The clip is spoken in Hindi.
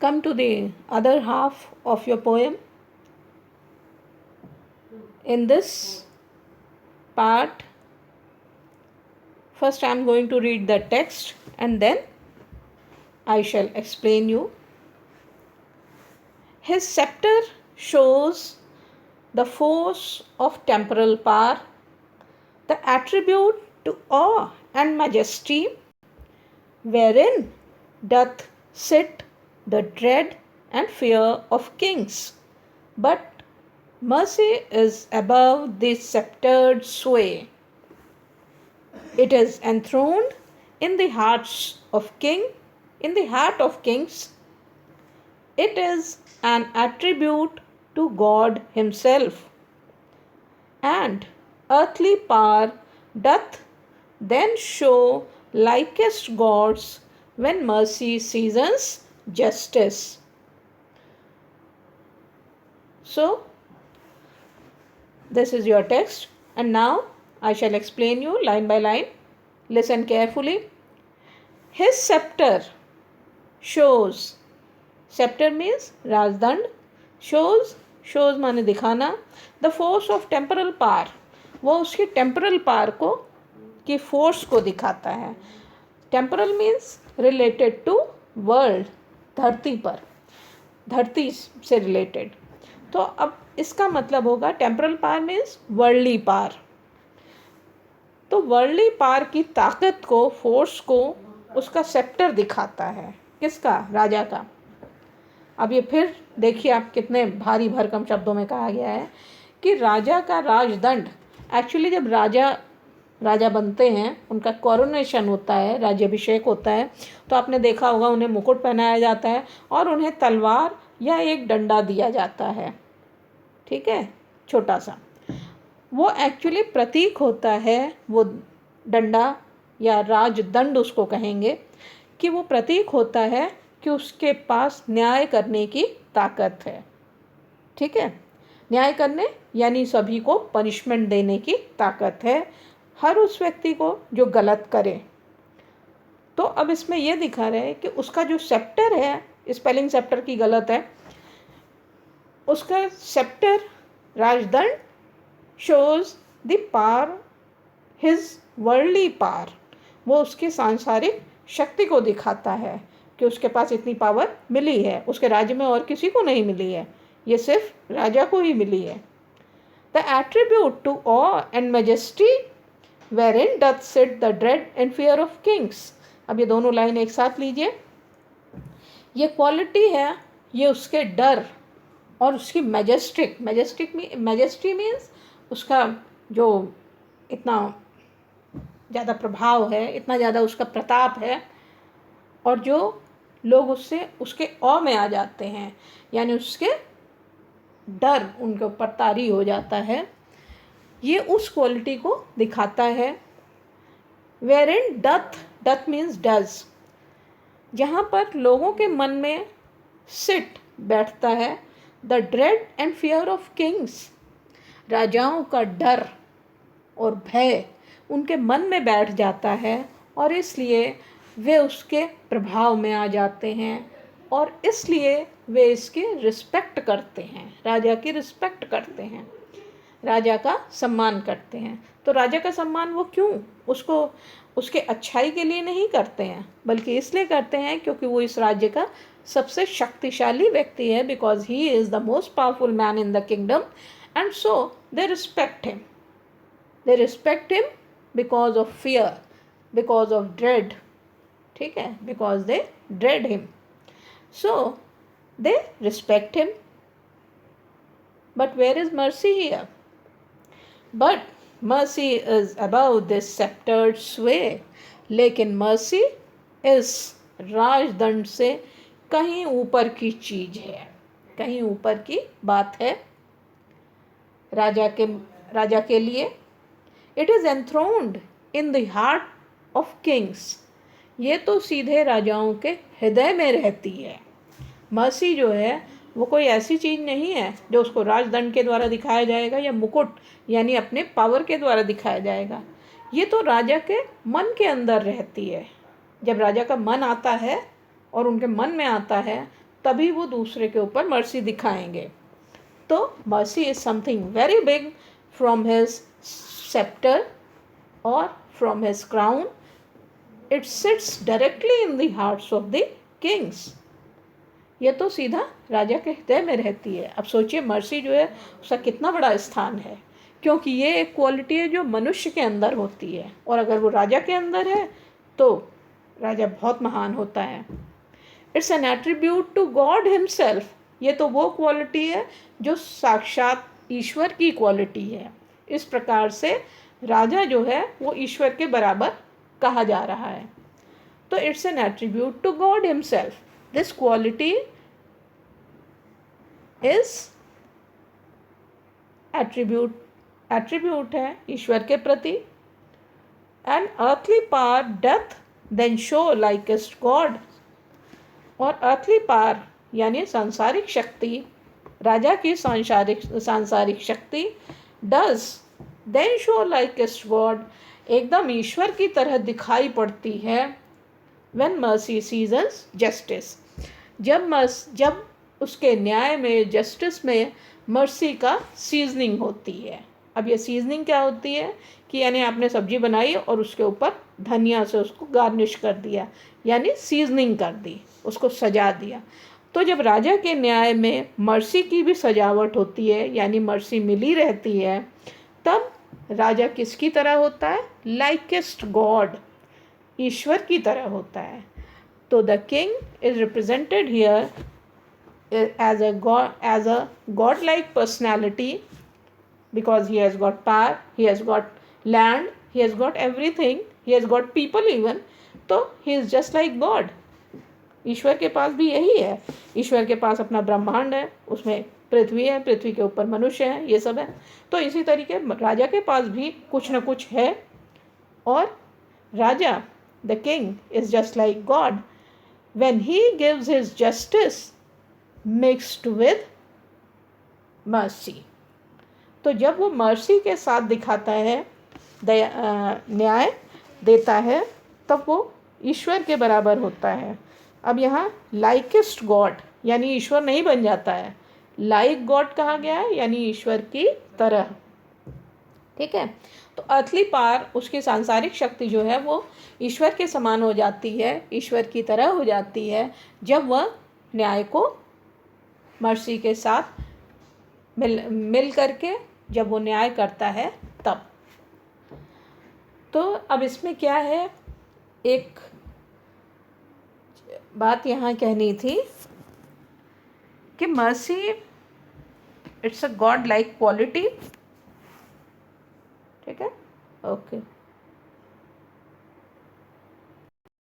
come to the other half of your poem. In this part, first I am going to read the text and then I shall explain you. His scepter shows the force of temporal power, the attribute to awe and majesty, wherein doth sit the dread and fear of kings. But mercy is above the sceptred sway. It is enthroned in the heart of kings. It is an attribute to God himself. And earthly power doth then show likest gods when mercy seasons justice. So, this is your text, and now I shall explain you line by line. Listen carefully. His scepter shows, scepter means राजदंड, shows माने दिखाना, the force of temporal power, वो उसकी temporal power को की force को दिखाता है. Temporal means related to world, धरती पर, धरती से related. तो अब इसका मतलब होगा temporal power means worldly power. तो वर्ल्डली पावर की ताकत को, फोर्स को उसका सेप्टर दिखाता है. किसका? राजा का. अब ये फिर देखिए आप कितने भारी भरकम शब्दों में कहा गया है कि राजा का राजदंड. एक्चुअली जब राजा बनते हैं, उनका कोरोनेशन होता है, राज्याभिषेक होता है, तो आपने देखा होगा उन्हें मुकुट पहनाया जाता है और उन्हें तलवार या एक डंडा दिया जाता है. ठीक है, छोटा सा. वो एक्चुअली प्रतीक होता है, वो डंडा या राजदंड उसको कहेंगे, कि वो प्रतीक होता है कि उसके पास न्याय करने की ताकत है. ठीक है, न्याय करने यानी सभी को पनिशमेंट देने की ताकत है, हर उस व्यक्ति को जो गलत करे. तो अब इसमें यह दिखा रहे हैं कि उसका जो सेप्टर है, स्पेलिंग सेप्टर की गलत है, उसका सेप्टर राजदंड shows the power, his worldly power, वो उसकी सांसारिक शक्ति को दिखाता है कि उसके पास इतनी पावर मिली है, उसके राज्य में और किसी को नहीं मिली है, ये सिर्फ राजा को ही मिली है. The attribute to awe and majesty wherein doth sit the dread and fear of kings. अब ये दोनों लाइन एक साथ लीजिए. ये क्वालिटी है, ये उसके डर और उसकी मैजेस्टी मीन्स उसका जो इतना ज़्यादा प्रभाव है, इतना ज़्यादा उसका प्रताप है, और जो लोग उससे उसके ऑ में आ जाते हैं, यानी उसके डर उनके ऊपर तारी हो जाता है. ये उस क्वालिटी को दिखाता है. वेरिन डथ मीन्स डज, जहाँ पर लोगों के मन में सिट बैठता है the dread and fear of Kings, राजाओं का डर और भय उनके मन में बैठ जाता है, और इसलिए वे उसके प्रभाव में आ जाते हैं, और इसलिए वे इसकी रिस्पेक्ट करते हैं, राजा की रिस्पेक्ट करते हैं, राजा का सम्मान करते हैं. तो राजा का सम्मान वो क्यों? उसको उसके अच्छाई के लिए नहीं करते हैं, बल्कि इसलिए करते हैं क्योंकि वो इस राज्य का सबसे शक्तिशाली व्यक्ति है, because he is the most powerful man in the kingdom, and so they respect him. They respect him because of fear, because of dread. ठीक है, because they dread him, so they respect him. But where is mercy here? But mercy is above this sceptered sway. लेकिन mercy इस राजदंड से कहीं ऊपर की चीज है, कहीं ऊपर की बात है राजा के लिए. It is enthroned in the heart of kings. ये तो सीधे राजाओं के हृदय में रहती है. mercy जो है वो कोई ऐसी चीज़ नहीं है जो उसको राजदंड के द्वारा दिखाया जाएगा या मुकुट यानी अपने पावर के द्वारा दिखाया जाएगा. ये तो राजा के मन के अंदर रहती है. जब राजा का मन आता है और उनके मन में आता है तभी वो दूसरे के ऊपर मर्सी दिखाएंगे। तो mercy is something very big from his sceptre और from his crown. It sits directly in the hearts of the kings. ये तो सीधा राजा के हृदय में रहती है। अब सोचिए मर्सी जो है उसका कितना बड़ा स्थान है, क्योंकि ये एक क्वालिटी है जो मनुष्य के अंदर होती है, और अगर वो राजा के अंदर है तो राजा बहुत महान होता है। It's an attribute to God himself. ये तो वो क्वालिटी है जो साक्षात ईश्वर की क्वालिटी है। इस प्रकार से राजा जो है वो ईश्वर के बराबर कहा जा रहा है। तो it's an attribute to God himself. This quality is attribute है ईश्वर के प्रति। An earthly power doth then show likest God. और अर्थली पावर यानी सांसारिक शक्ति, राजा की सांसारिक शक्ति does then show likest God, एकदम ईश्वर की तरह दिखाई पड़ती है। व्हेन मर्सी सीजन्स जस्टिस, जब उसके न्याय में, जस्टिस में मर्सी का सीजनिंग होती है। अब ये सीजनिंग क्या होती है कि यानी आपने सब्जी बनाई और उसके ऊपर धनिया से उसको गार्निश कर दिया, यानी सीजनिंग कर दी, उसको सजा दिया। तो जब राजा के न्याय में मर्सी की भी सजावट होती है, यानी मर्सी मिली रहती है, तब राजा किसकी तरह होता है? लाइकेस्ट गॉड, ईश्वर की तरह होता है। तो the king is represented here as a god-like personality, because he has got power, he has got land, he has got everything, he has got people even. तो he is just like God. ईश्वर के पास भी यही है। ईश्वर के पास अपना ब्रह्मांड है, उसमें पृथ्वी है, पृथ्वी के ऊपर मनुष्य है, ये सब है। तो इसी तरीके राजा के पास भी कुछ न कुछ है। और राजा, the king, is just like God when he gives his justice mixed with mercy। तो जब वो मर्सी के साथ दिखाता है, न्याय देता है, तब वो ईश्वर के बराबर होता है। अब यहाँ लाइकेस्ट गॉड यानी ईश्वर नहीं बन जाता है, लाइक गॉड कहा गया है, यानी ईश्वर की तरह। ठीक है। तो अर्थली पावर, उसकी सांसारिक शक्ति जो है वो ईश्वर के समान हो जाती है, ईश्वर की तरह हो जाती है, जब वह न्याय को मर्सी के साथ मिल करके जब वो न्याय करता है तब। तो अब इसमें क्या है, एक बात यहाँ कहनी थी कि mercy it's a God like quality. ठीक है, ओके।